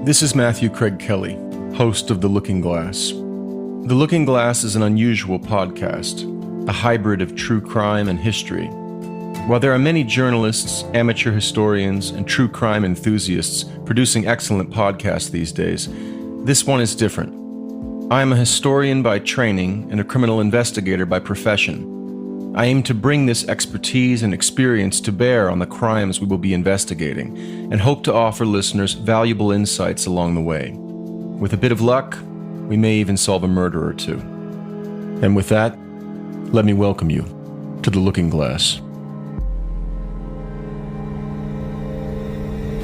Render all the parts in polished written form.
This is Matthew Kraig Kelly, host of The Looking Glass. The Looking Glass is an unusual podcast, a hybrid of true crime and history. While there are many journalists, amateur historians, and true crime enthusiasts producing excellent podcasts these days, this one is different. I am a historian by training and a criminal investigator by profession. I aim to bring this expertise and experience to bear on the crimes we will be investigating, and hope to offer listeners valuable insights along the way. With a bit of luck, we may even solve a murder or two. And with that, let me welcome you to The Looking Glass.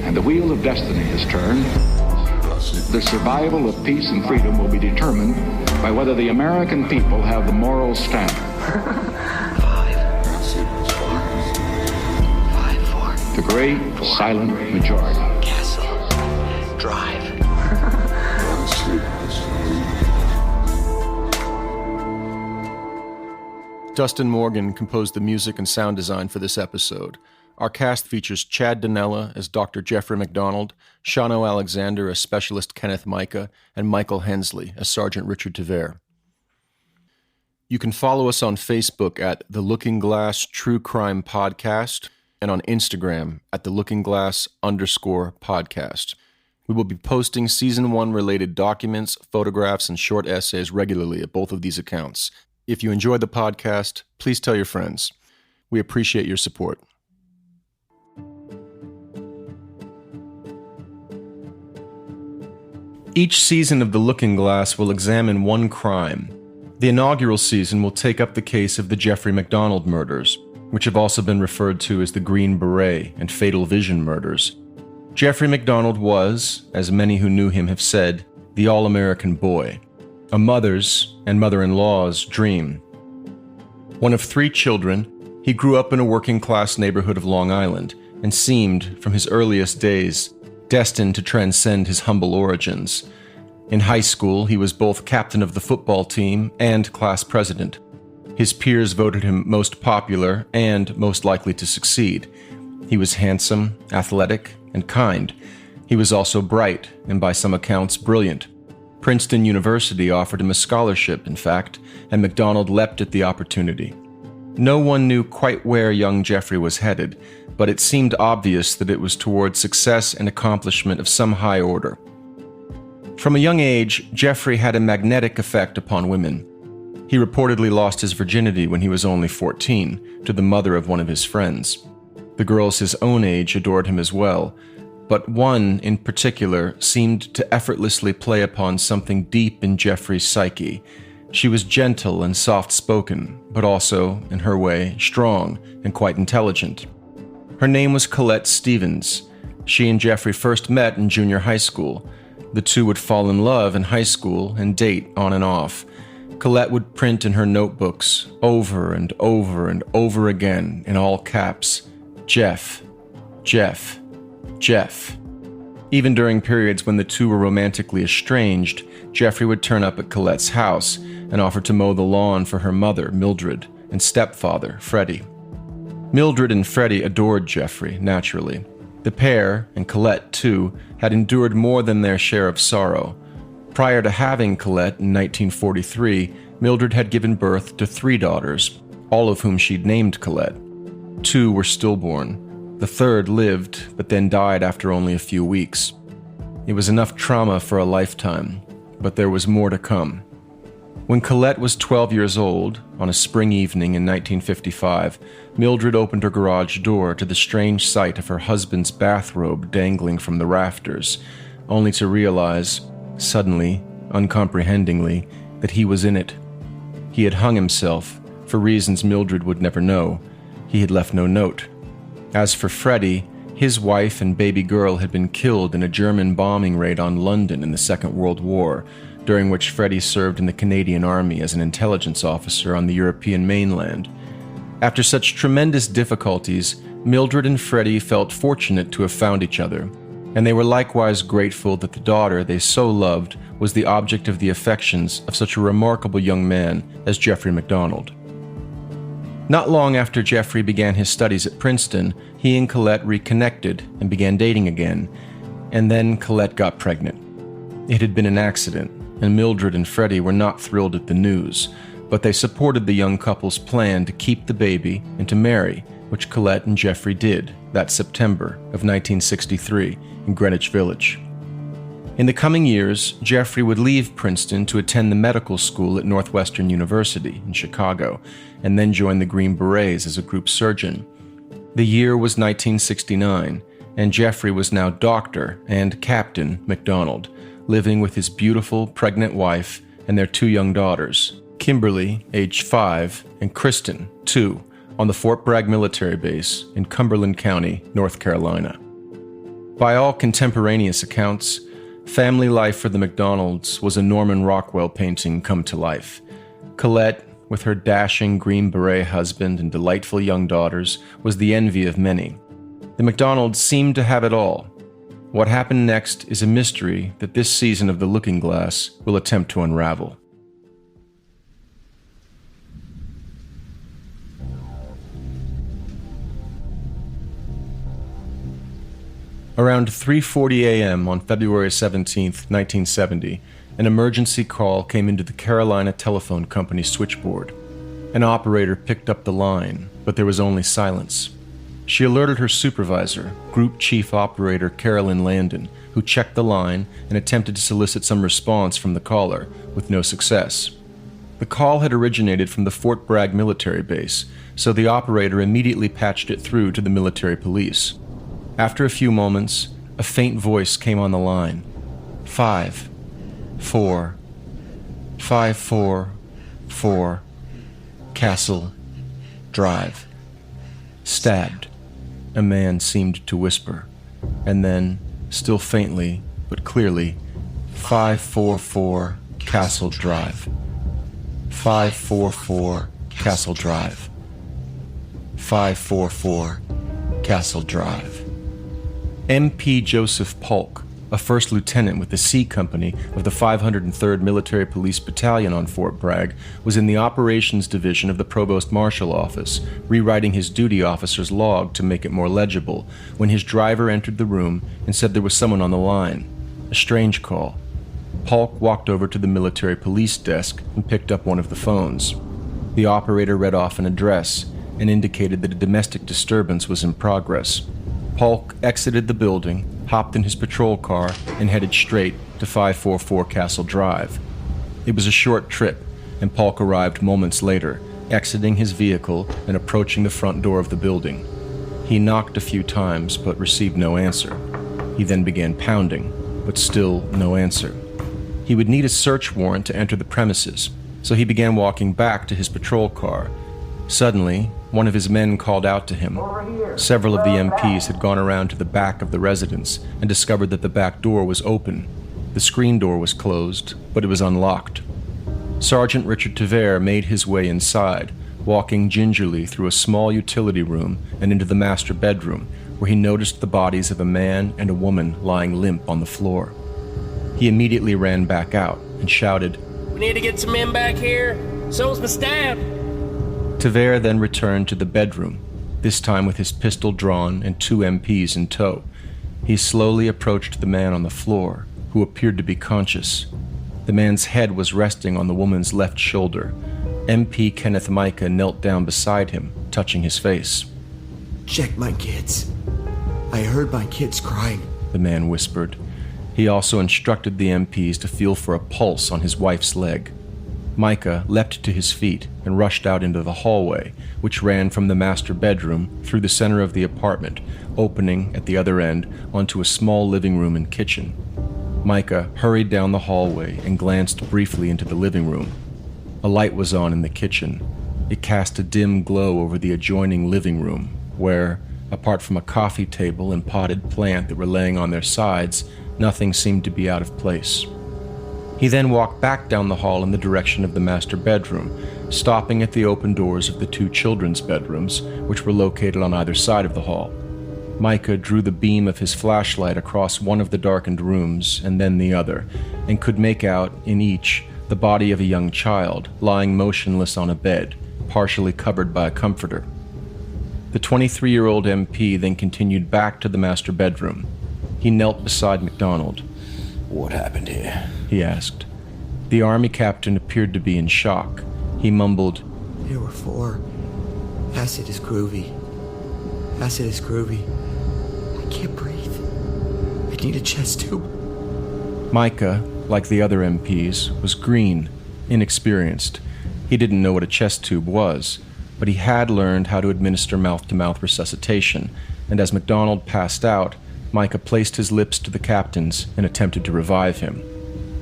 And the wheel of destiny is turned. The survival of peace and freedom will be determined by whether the American people have the moral standard. 5, 4. The great silent majority. Castle. Drive. Dustin Morgan composed the music and sound design for this episode. Our cast features Chad Dinella as Dr. Jeffrey MacDonald, Shano Alexander as Specialist Kenneth Micah, and Michael Hensley as Sergeant Richard Tevere. You can follow us on Facebook at The Looking Glass True Crime Podcast and on Instagram at @TheLookingGlass_podcast. We will be posting Season 1 related documents, photographs, and short essays regularly at both of these accounts. If you enjoyed the podcast, please tell your friends. We appreciate your support. Each season of The Looking Glass will examine one crime. The inaugural season will take up the case of the Jeffrey MacDonald murders, which have also been referred to as the Green Beret and Fatal Vision murders. Jeffrey MacDonald was, as many who knew him have said, the all-American boy, a mother's and mother-in-law's dream. One of 3 children, he grew up in a working-class neighborhood of Long Island and seemed, from his earliest days, destined to transcend his humble origins. In high school, he was both captain of the football team and class president. His peers voted him most popular and most likely to succeed. He was handsome, athletic, and kind. He was also bright, and by some accounts, brilliant. Princeton University offered him a scholarship, in fact, and MacDonald leapt at the opportunity. No one knew quite where young Jeffrey was headed, but it seemed obvious that it was toward success and accomplishment of some high order. From a young age, Jeffrey had a magnetic effect upon women. He reportedly lost his virginity when he was only 14, to the mother of one of his friends. The girls his own age adored him as well, but one in particular seemed to effortlessly play upon something deep in Jeffrey's psyche. She was gentle and soft-spoken, but also, in her way, strong and quite intelligent. Her name was Colette Stevens. She and Jeffrey first met in junior high school. The two would fall in love in high school and date on and off. Colette would print in her notebooks, over and over and over again, in all caps, Jeff, Jeff, Jeff. Even during periods when the two were romantically estranged, Jeffrey would turn up at Colette's house and offer to mow the lawn for her mother, Mildred, and stepfather, Freddie. Mildred and Freddie adored Jeffrey, naturally. The pair, and Colette too, had endured more than their share of sorrow. Prior to having Colette in 1943, Mildred had given birth to 3 daughters, all of whom she'd named Colette. 2 were stillborn. The third lived, but then died after only a few weeks. It was enough trauma for a lifetime, but there was more to come. When Colette was 12 years old, on a spring evening in 1955, Mildred opened her garage door to the strange sight of her husband's bathrobe dangling from the rafters, only to realize, suddenly, uncomprehendingly, that he was in it. He had hung himself, for reasons Mildred would never know. He had left no note. As for Freddie, his wife and baby girl had been killed in a German bombing raid on London in the Second World War, during which Freddie served in the Canadian Army as an intelligence officer on the European mainland. After such tremendous difficulties, Mildred and Freddie felt fortunate to have found each other, and they were likewise grateful that the daughter they so loved was the object of the affections of such a remarkable young man as Jeffrey MacDonald. Not long after Jeffrey began his studies at Princeton, he and Colette reconnected and began dating again, And then Colette got pregnant. It had been an accident, and Mildred and Freddie were not thrilled at the news, but they supported the young couple's plan to keep the baby and to marry, which Colette and Jeffrey did that September of 1963 in Greenwich Village. In the coming years, Jeffrey would leave Princeton to attend the medical school at Northwestern University in Chicago, and then join the Green Berets as a group surgeon. The year was 1969, and Jeffrey was now Dr. and Captain MacDonald, living with his beautiful, pregnant wife and their 2 young daughters, Kimberly, age 5, and Kristen, 2, on the Fort Bragg military base in Cumberland County, North Carolina. By all contemporaneous accounts, family life for the MacDonalds was a Norman Rockwell painting come to life. Colette, with her dashing Green Beret husband and delightful young daughters, was the envy of many. The MacDonalds seemed to have it all. What happened next is a mystery that this season of The Looking Glass will attempt to unravel. Around 3:40 a.m. on February 17, 1970, an emergency call came into the Carolina Telephone Company switchboard. An operator picked up the line, but there was only silence. She alerted her supervisor, Group Chief Operator Carolyn Landon, who checked the line and attempted to solicit some response from the caller, with no success. The call had originated from the Fort Bragg military base, so the operator immediately patched it through to the military police. After a few moments, a faint voice came on the line. 544 Castle Drive. Stabbed, a man seemed to whisper, and then, still faintly but clearly, 544 Castle Drive. 544 Castle Drive. 544 Castle Drive. MP Joseph Polk, a first lieutenant with the C Company of the 503rd Military Police Battalion on Fort Bragg, was in the Operations Division of the Provost Marshal Office, rewriting his duty officer's log to make it more legible, when his driver entered the room and said there was someone on the line. A strange call. Polk walked over to the military police desk and picked up one of the phones. The operator read off an address and indicated that a domestic disturbance was in progress. Polk exited the building, hopped in his patrol car, and headed straight to 544 Castle Drive. It was a short trip, and Polk arrived moments later, exiting his vehicle and approaching the front door of the building. He knocked a few times, but received no answer. He then began pounding, but still no answer. He would need a search warrant to enter the premises, so he began walking back to his patrol car. Suddenly, one of his men called out to him. Several of the MPs had gone around to the back of the residence and discovered that the back door was open. The screen door was closed, but it was unlocked. Sergeant Richard Tevere made his way inside, walking gingerly through a small utility room and into the master bedroom, where he noticed the bodies of a man and a woman lying limp on the floor. He immediately ran back out and shouted, "We need to get some men back here. Someone's been stabbed." Tevere then returned to the bedroom, this time with his pistol drawn and 2 MPs in tow. He slowly approached the man on the floor, who appeared to be conscious. The man's head was resting on the woman's left shoulder. MP Kenneth Micah knelt down beside him, touching his face. "Check my kids. I heard my kids crying," the man whispered. He also instructed the MPs to feel for a pulse on his wife's leg. Micah leapt to his feet and rushed out into the hallway, which ran from the master bedroom through the center of the apartment, opening at the other end onto a small living room and kitchen. Micah hurried down the hallway and glanced briefly into the living room. A light was on in the kitchen. It cast a dim glow over the adjoining living room, where, apart from a coffee table and potted plant that were laying on their sides, nothing seemed to be out of place. He then walked back down the hall in the direction of the master bedroom, stopping at the open doors of the 2 children's bedrooms, which were located on either side of the hall. Micah drew the beam of his flashlight across one of the darkened rooms and then the other, and could make out, in each, the body of a young child, lying motionless on a bed, partially covered by a comforter. The 23-year-old MP then continued back to the master bedroom. He knelt beside MacDonald. What happened here? He asked. The army captain appeared to be in shock. He mumbled, There were 4. Acid is groovy. Acid is groovy. I can't breathe. I need a chest tube. Micah, like the other MPs, was green, inexperienced. He didn't know what a chest tube was, but he had learned how to administer mouth-to-mouth resuscitation, and as MacDonald passed out, Micah placed his lips to the captain's and attempted to revive him.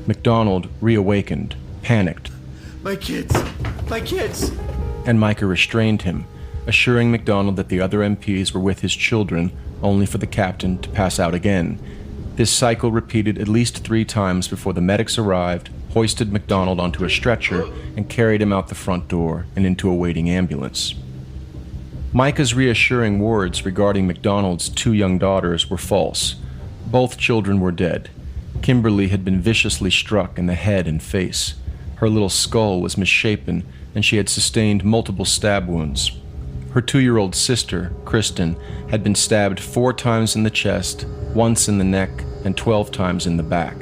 MacDonald reawakened, panicked, My kids! My kids! and Micah restrained him, assuring MacDonald that the other MPs were with his children, only for the captain to pass out again. This cycle repeated at least 3 times before the medics arrived, hoisted MacDonald onto a stretcher, and carried him out the front door and into a waiting ambulance. Micah's reassuring words regarding MacDonald's 2 young daughters were false. Both children were dead. Kimberly had been viciously struck in the head and face. Her little skull was misshapen, and she had sustained multiple stab wounds. Her 2-year-old sister, Kristen, had been stabbed 4 times in the chest, once in the neck, and 12 times in the back.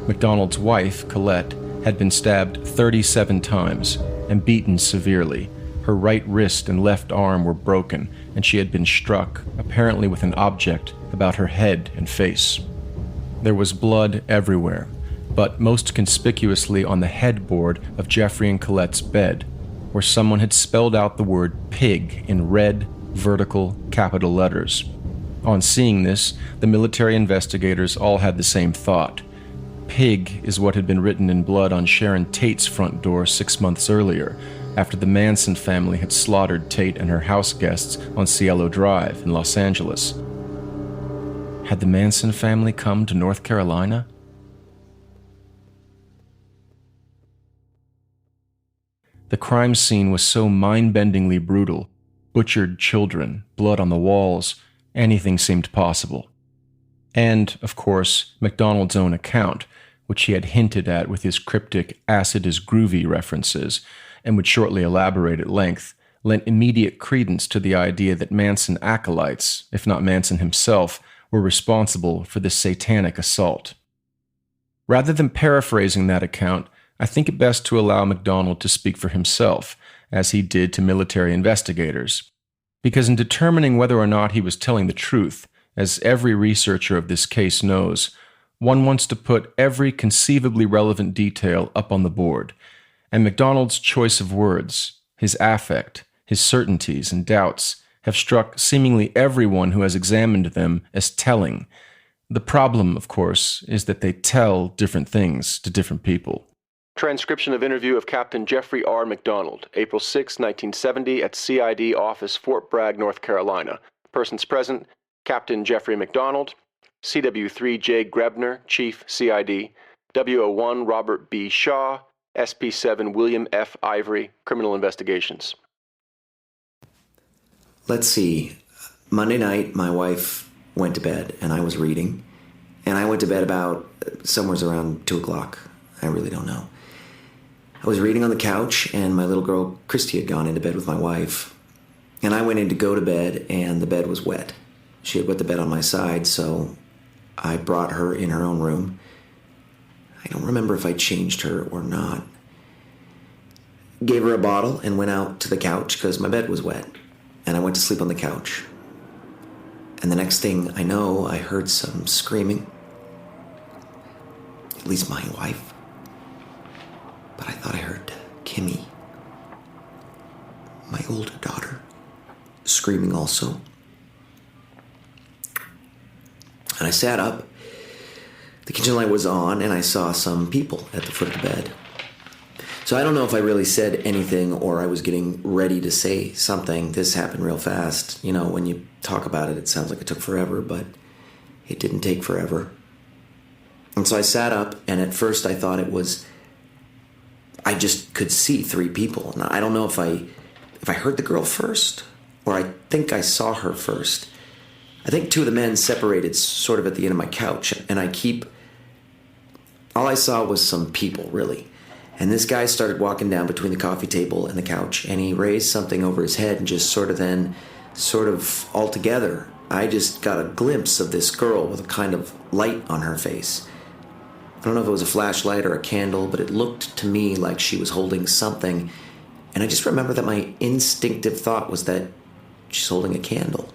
MacDonald's wife, Colette, had been stabbed 37 times and beaten severely. Her right wrist and left arm were broken, and she had been struck, apparently with an object, about her head and face. There was blood everywhere, but most conspicuously on the headboard of Jeffrey and Colette's bed, where someone had spelled out the word pig in red, vertical, capital letters. On seeing this, the military investigators all had the same thought. Pig is what had been written in blood on Sharon Tate's front door 6 months earlier, after the Manson family had slaughtered Tate and her house guests on Cielo Drive in Los Angeles. Had the Manson family come to North Carolina? The crime scene was so mind-bendingly brutal. Butchered children, blood on the walls, anything seemed possible. And, of course, MacDonald's own account, which he had hinted at with his cryptic acid is groovy references, and would shortly elaborate at length, lent immediate credence to the idea that Manson acolytes, if not Manson himself, were responsible for this satanic assault. Rather than paraphrasing that account, I think it best to allow MacDonald to speak for himself, as he did to military investigators. Because in determining whether or not he was telling the truth, as every researcher of this case knows, one wants to put every conceivably relevant detail up on the board, and MacDonald's choice of words, his affect, his certainties and doubts, have struck seemingly everyone who has examined them as telling. The problem, of course, is that they tell different things to different people. Transcription of interview of Captain Jeffrey R. MacDonald, April 6, 1970, at CID Office, Fort Bragg, North Carolina. Persons present: Captain Jeffrey MacDonald, CW3 J. Grebner, Chief CID, WO1 Robert B. Shaw, SP7 William F. Ivory, Criminal Investigations. Let's see. Monday night, my wife went to bed, and I was reading. And I went to bed about somewhere around 2 o'clock. I really don't know. I was reading on the couch, and my little girl, Christy, had gone into bed with my wife. And I went in to go to bed, and the bed was wet. She had wet the bed on my side, so I brought her in her own room. I don't remember if I changed her or not. Gave her a bottle and went out to the couch because my bed was wet. And I went to sleep on the couch. And the next thing I know, I heard some screaming. At least my wife. But I thought I heard Kimmy, my older daughter, screaming also. And I sat up. The kitchen light was on, and I saw some people at the foot of the bed. So I don't know if I really said anything or I was getting ready to say something. This happened real fast. You know, when you talk about it, it sounds like it took forever, but it didn't take forever. And so I sat up, and at first I thought it was, I just could see 3 people. And I don't know if I heard the girl first, or I think I saw her first. I think 2 of the men separated sort of at the end of my couch, and all I saw was some people, really. And this guy started walking down between the coffee table and the couch, and he raised something over his head and just sort of all together I just got a glimpse of this girl with a kind of light on her face. I don't know if it was a flashlight or a candle, but it looked to me like she was holding something. And I just remember that my instinctive thought was that she's holding a candle.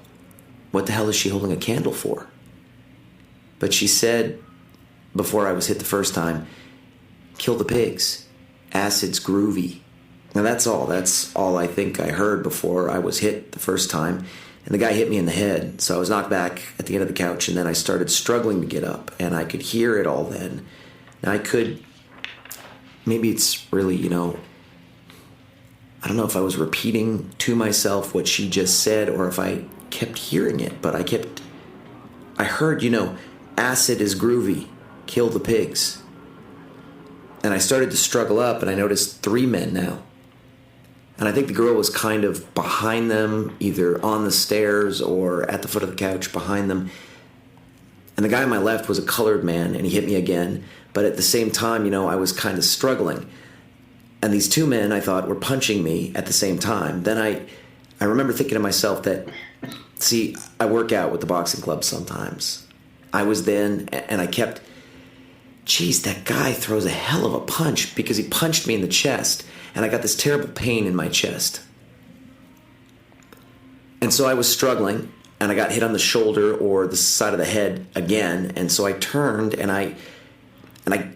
What the hell is she holding a candle for? But she said, before I was hit the first time, kill the pigs. Acid's groovy. Now that's all. That's all I think I heard before I was hit the first time. And the guy hit me in the head. So I was knocked back at the end of the couch, and then I started struggling to get up. And I could hear it all then. And I could, maybe it's really, I don't know if I was repeating to myself what she just said or if I kept hearing it. But I heard, acid is groovy. Kill the pigs. And I started to struggle up, and I noticed 3 men now. And I think the girl was kind of behind them, either on the stairs or at the foot of the couch behind them. And the guy on my left was a colored man, and he hit me again. But at the same time, I was kind of struggling. And these 2 men, I thought, were punching me at the same time. Then I remember thinking to myself that, see, I work out with the boxing club sometimes. I was then, and I kept, geez, that guy throws a hell of a punch, because he punched me in the chest. And I got this terrible pain in my chest. And so I was struggling, and I got hit on the shoulder or the side of the head again. And so I turned, and I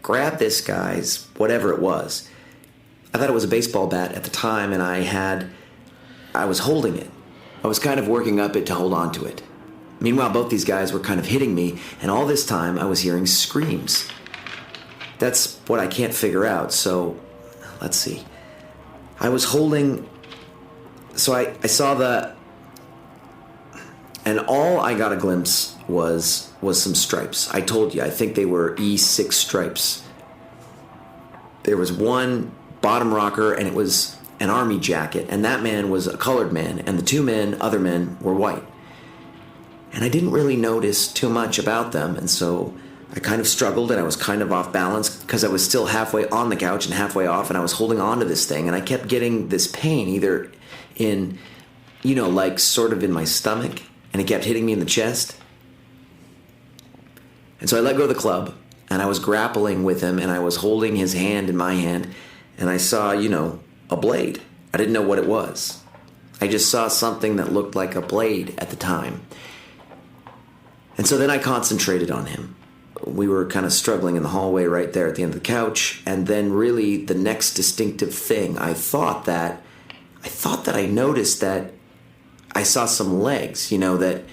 grabbed this guy's, whatever it was. I thought it was a baseball bat at the time, and I was holding it. I was kind of working up it to hold on to it. Meanwhile, both these guys were kind of hitting me, and all this time I was hearing screams. That's what I can't figure out, so let's see. I was holding, so I saw and all I got a glimpse was some stripes. I told you, I think they were E6 stripes. There was one bottom rocker, and it was an army jacket, and that man was a colored man, and the 2 other men, were white. And I didn't really notice too much about them, and so I kind of struggled, and I was kind of off balance because I was still halfway on the couch and halfway off, and I was holding on to this thing, and I kept getting this pain either in, like sort of in my stomach, and it kept hitting me in the chest. And so I let go of the club, and I was grappling with him, and I was holding his hand in my hand, and I saw, a blade. I didn't know what it was. I just saw something that looked like a blade at the time. And so then I concentrated on him. We were kind of struggling in the hallway right there at the end of the couch. And then really the next distinctive thing, I thought that I noticed that I saw some legs, that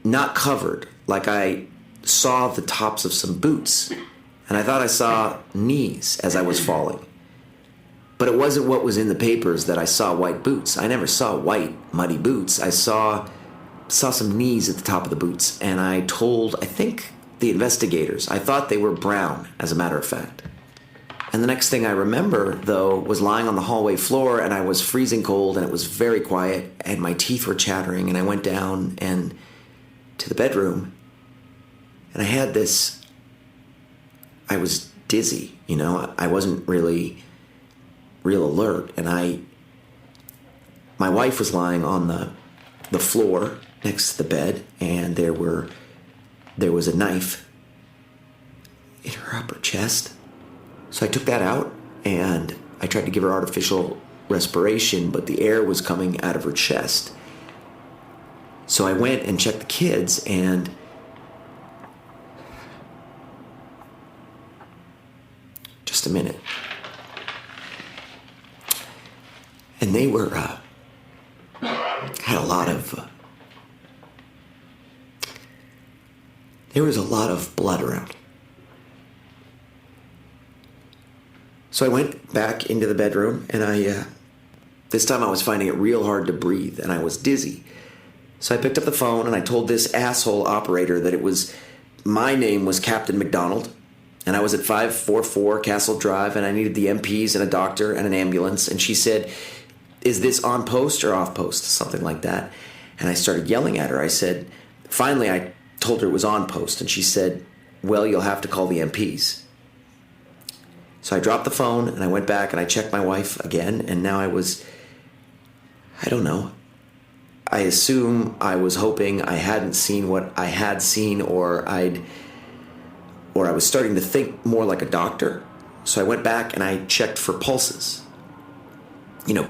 not covered, like I saw the tops of some boots. And I thought I saw knees as I was falling. But it wasn't what was in the papers that I saw white boots. I never saw white, muddy boots. I saw some knees at the top of the boots. And I told, I think, the investigators. I thought they were brown, as a matter of fact. And the next thing I remember, though, was lying on the hallway floor, and I was freezing cold, and it was very quiet, and my teeth were chattering, and I went down and to the bedroom, and I had this, I was dizzy, I wasn't really real alert, and my wife was lying on the floor next to the bed, and there was a knife in her upper chest. So I took that out, and I tried to give her artificial respiration, but the air was coming out of her chest. So I went and checked the kids, and just a minute. And they were, had a lot of, there was a lot of blood around. So I went back into the bedroom, and this time I was finding it real hard to breathe, and I was dizzy. So I picked up the phone, and I told this asshole operator that my name was Captain MacDonald, and I was at 544 Castle Drive, and I needed the MPs and a doctor and an ambulance. And she said, "Is this on post or off post?" Something like that. And I started yelling at her. Finally I told her it was on post, and she said, "Well, you'll have to call the MPs." So I dropped the phone, and I went back, and I checked my wife again, and now I don't know, I assume I was hoping I hadn't seen what I had seen, or I was starting to think more like a doctor. So I went back and I checked for pulses,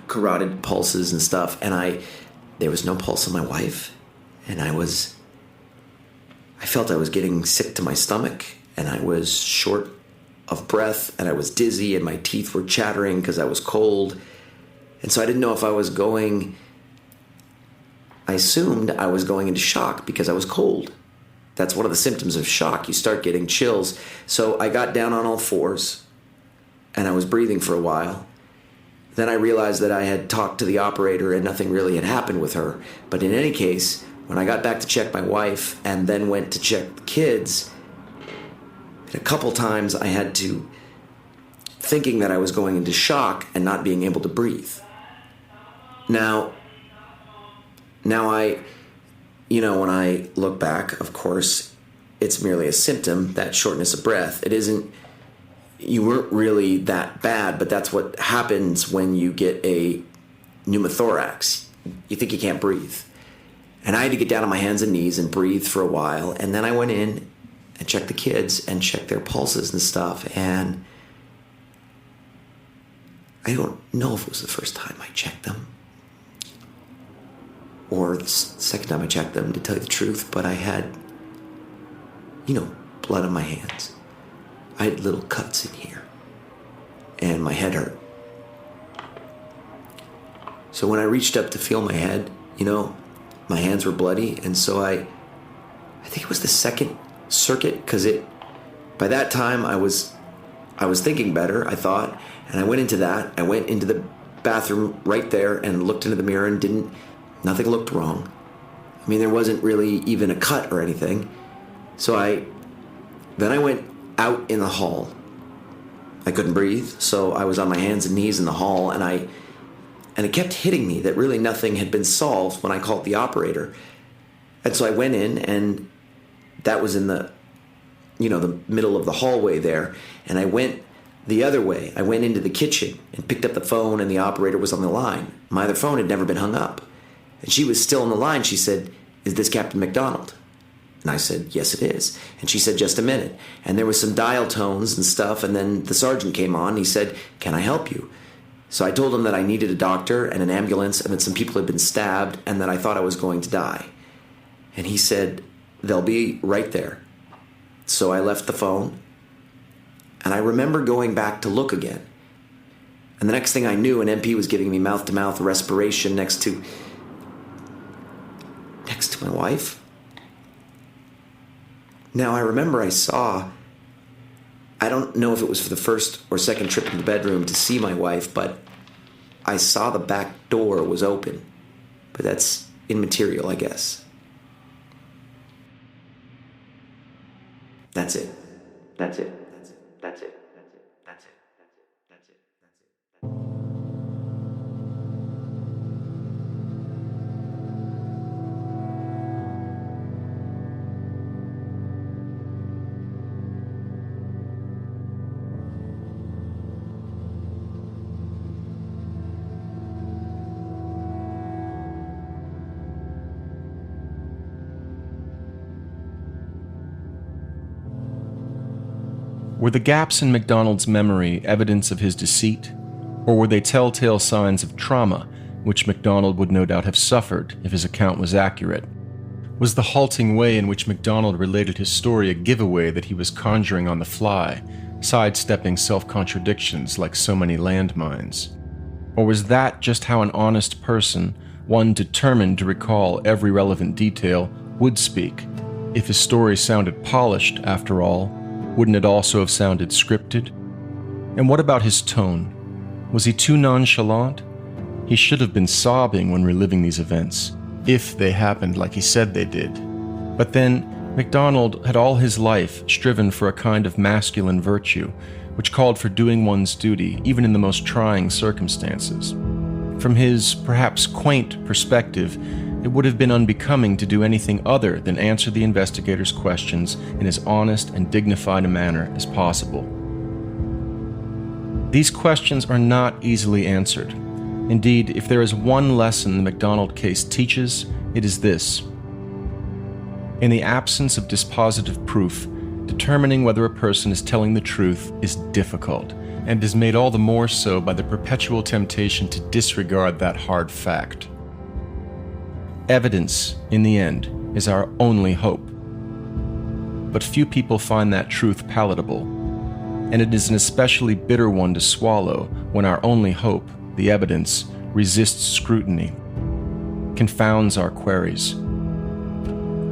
carotid pulses and stuff, and there was no pulse on my wife, and I felt I was getting sick to my stomach, and I was short of breath, and I was dizzy, and my teeth were chattering because I was cold. And so I didn't know if I assumed I was going into shock because I was cold. That's one of the symptoms of shock. You start getting chills. So I got down on all fours, and I was breathing for a while. Then I realized that I had talked to the operator and nothing really had happened with her. But in any case, when I got back to check my wife and then went to check the kids, a couple times I had to, thinking that I was going into shock and not being able to breathe. Now when I look back, of course, it's merely a symptom, that shortness of breath. You weren't really that bad, but that's what happens when you get a pneumothorax. You think you can't breathe. And I had to get down on my hands and knees and breathe for a while, and then I went in and checked the kids and checked their pulses and stuff, and I don't know if it was the first time I checked them or the second time I checked them, to tell you the truth, but I had, blood on my hands. I had little cuts in here, and my head hurt. So when I reached up to feel my head, my hands were bloody, and so I think it was the second circuit, because by that time I was thinking better, I thought, and I went into that. I went into the bathroom right there and looked into the mirror, and nothing looked wrong. I mean, there wasn't really even a cut or anything. So then I went out in the hall. I couldn't breathe, so I was on my hands and knees in the hall, and it kept hitting me that really nothing had been solved when I called the operator. And so I went in, and that was in the middle of the hallway there, and I went the other way. I went into the kitchen and picked up the phone, and the operator was on the line. My other phone had never been hung up, and she was still on the line. She said, "Is this Captain MacDonald?" And I said, "Yes, it is." And she said, "Just a minute." And there was some dial tones and stuff, and then the sergeant came on. He said, "Can I help you?" So I told him that I needed a doctor and an ambulance, and that some people had been stabbed, and that I thought I was going to die. And he said, "They'll be right there." So I left the phone, and I remember going back to look again. And the next thing I knew, an MP was giving me mouth-to-mouth respiration next to my wife. Now I remember I don't know if it was for the first or second trip in the bedroom to see my wife, but I saw the back door was open. But that's immaterial, I guess. That's it. That's it. That's it. That's it. That's it. That's it. That's it. That's it. Were the gaps in MacDonald's memory evidence of his deceit, or were they telltale signs of trauma, which MacDonald would no doubt have suffered if his account was accurate? Was the halting way in which MacDonald related his story a giveaway that he was conjuring on the fly, sidestepping self-contradictions like so many landmines? Or was that just how an honest person, one determined to recall every relevant detail, would speak? If his story sounded polished, after all, wouldn't it also have sounded scripted? And what about his tone? Was he too nonchalant? He should have been sobbing when reliving these events, if they happened like he said they did. But then, MacDonald had all his life striven for a kind of masculine virtue, which called for doing one's duty even in the most trying circumstances. From his perhaps quaint perspective, it would have been unbecoming to do anything other than answer the investigators' questions in as honest and dignified a manner as possible. These questions are not easily answered. Indeed, if there is one lesson the MacDonald case teaches, it is this. In the absence of dispositive proof, determining whether a person is telling the truth is difficult, and is made all the more so by the perpetual temptation to disregard that hard fact. Evidence, in the end, is our only hope. But few people find that truth palatable, and it is an especially bitter one to swallow when our only hope, the evidence, resists scrutiny, confounds our queries,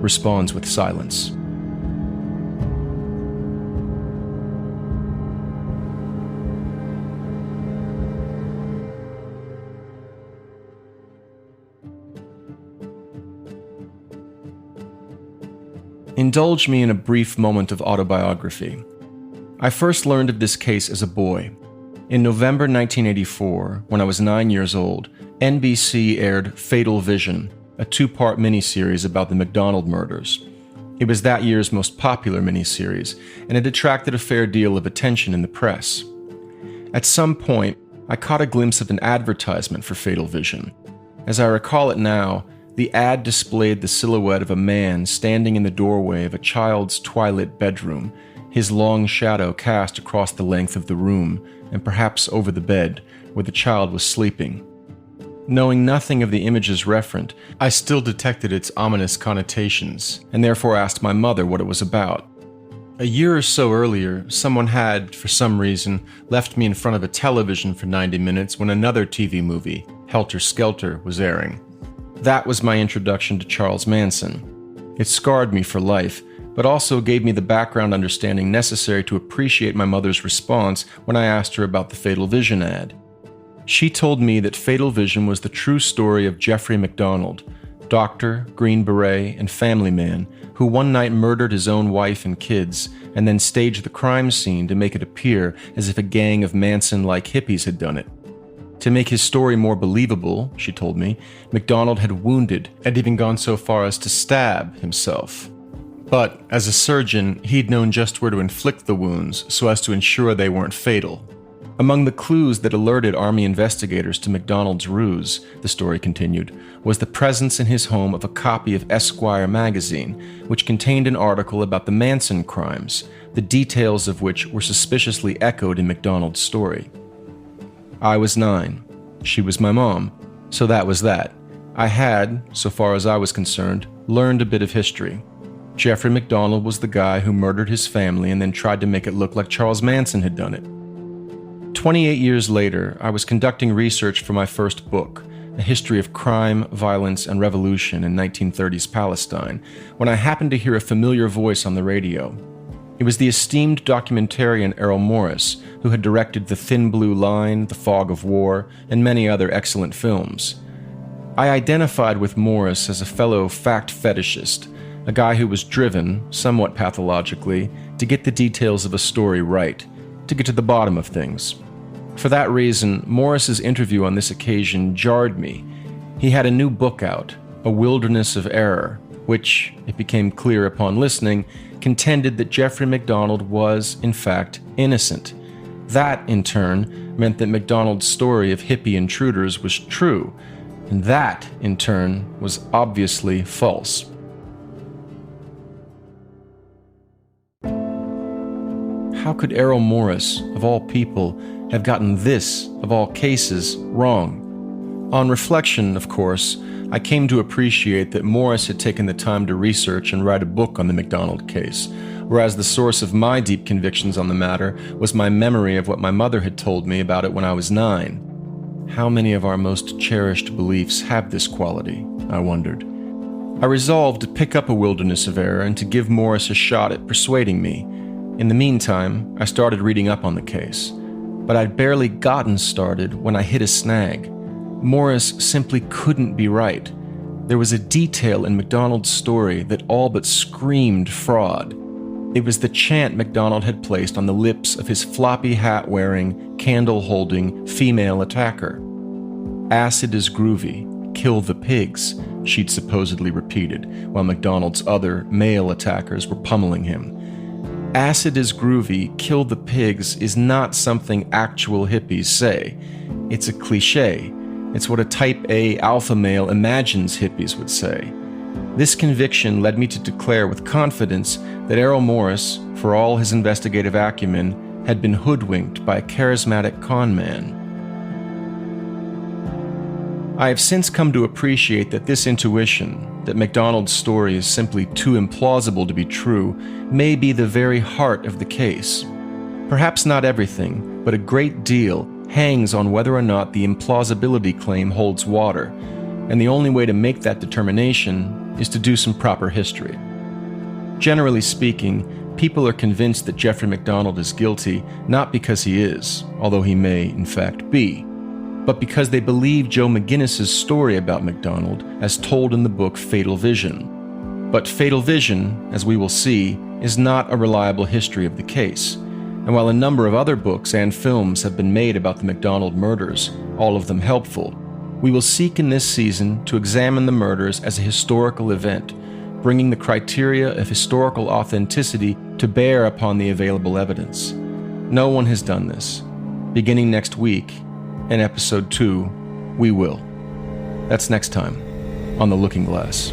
responds with silence. Indulge me in a brief moment of autobiography. I first learned of this case as a boy. In November 1984, when I was 9 years old, NBC aired Fatal Vision, a two-part miniseries about the MacDonald murders. It was that year's most popular miniseries, and it attracted a fair deal of attention in the press. At some point, I caught a glimpse of an advertisement for Fatal Vision. As I recall it now, the ad displayed the silhouette of a man standing in the doorway of a child's twilit bedroom, his long shadow cast across the length of the room, and perhaps over the bed, where the child was sleeping. Knowing nothing of the image's referent, I still detected its ominous connotations, and therefore asked my mother what it was about. A year or so earlier, someone had, for some reason, left me in front of a television for 90 minutes when another TV movie, Helter Skelter, was airing. That was my introduction to Charles Manson. It scarred me for life, but also gave me the background understanding necessary to appreciate my mother's response when I asked her about the Fatal Vision ad. She told me that Fatal Vision was the true story of Jeffrey MacDonald, doctor, Green Beret, and family man, who one night murdered his own wife and kids, and then staged the crime scene to make it appear as if a gang of Manson-like hippies had done it. To make his story more believable, she told me, MacDonald had wounded and even gone so far as to stab himself. But, as a surgeon, he'd known just where to inflict the wounds so as to ensure they weren't fatal. Among the clues that alerted Army investigators to MacDonald's ruse, the story continued, was the presence in his home of a copy of Esquire magazine, which contained an article about the Manson crimes, the details of which were suspiciously echoed in MacDonald's story. I was 9. She was my mom, so that was that. I had, so far as I was concerned, learned a bit of history. Jeffrey MacDonald was the guy who murdered his family and then tried to make it look like Charles Manson had done it. 28 years later, I was conducting research for my first book, A History of Crime, Violence, and Revolution in 1930s Palestine, when I happened to hear a familiar voice on the radio. It was the esteemed documentarian Errol Morris, who had directed The Thin Blue Line, The Fog of War, and many other excellent films. I identified with Morris as a fellow fact fetishist, a guy who was driven, somewhat pathologically, to get the details of a story right, to get to the bottom of things. For that reason, Morris's interview on this occasion jarred me. He had a new book out, A Wilderness of Error, which, it became clear upon listening, contended that Jeffrey MacDonald was, in fact, innocent. That, in turn, meant that MacDonald's story of hippie intruders was true, and that, in turn, was obviously false. How could Errol Morris, of all people, have gotten this, of all cases, wrong? On reflection, of course, I came to appreciate that Morris had taken the time to research and write a book on the MacDonald case, whereas the source of my deep convictions on the matter was my memory of what my mother had told me about it when I was 9. How many of our most cherished beliefs have this quality, I wondered. I resolved to pick up A Wilderness of Error and to give Morris a shot at persuading me. In the meantime, I started reading up on the case, but I'd barely gotten started when I hit a snag. Morris simply couldn't be right. There was a detail in MacDonald's story that all but screamed fraud. It was the chant MacDonald had placed on the lips of his floppy hat-wearing, candle-holding female attacker. "Acid is groovy, kill the pigs," she'd supposedly repeated, while MacDonald's other male attackers were pummeling him. "Acid is groovy, kill the pigs" is not something actual hippies say. It's a cliché, It's what a type A alpha male imagines hippies would say. This conviction led me to declare with confidence that Errol Morris, for all his investigative acumen, had been hoodwinked by a charismatic con man. I have since come to appreciate that this intuition, that MacDonald's story is simply too implausible to be true, may be the very heart of the case. Perhaps not everything, but a great deal hangs on whether or not the implausibility claim holds water, and the only way to make that determination is to do some proper history. Generally speaking, people are convinced that Jeffrey MacDonald is guilty not because he is, although he may in fact be, but because they believe Joe McGinnis's story about MacDonald as told in the book Fatal Vision. But Fatal Vision, as we will see, is not a reliable history of the case. And while a number of other books and films have been made about the MacDonald murders, all of them helpful, we will seek in this season to examine the murders as a historical event, bringing the criteria of historical authenticity to bear upon the available evidence. No one has done this. Beginning next week, in episode 2, we will. That's next time on The Looking Glass.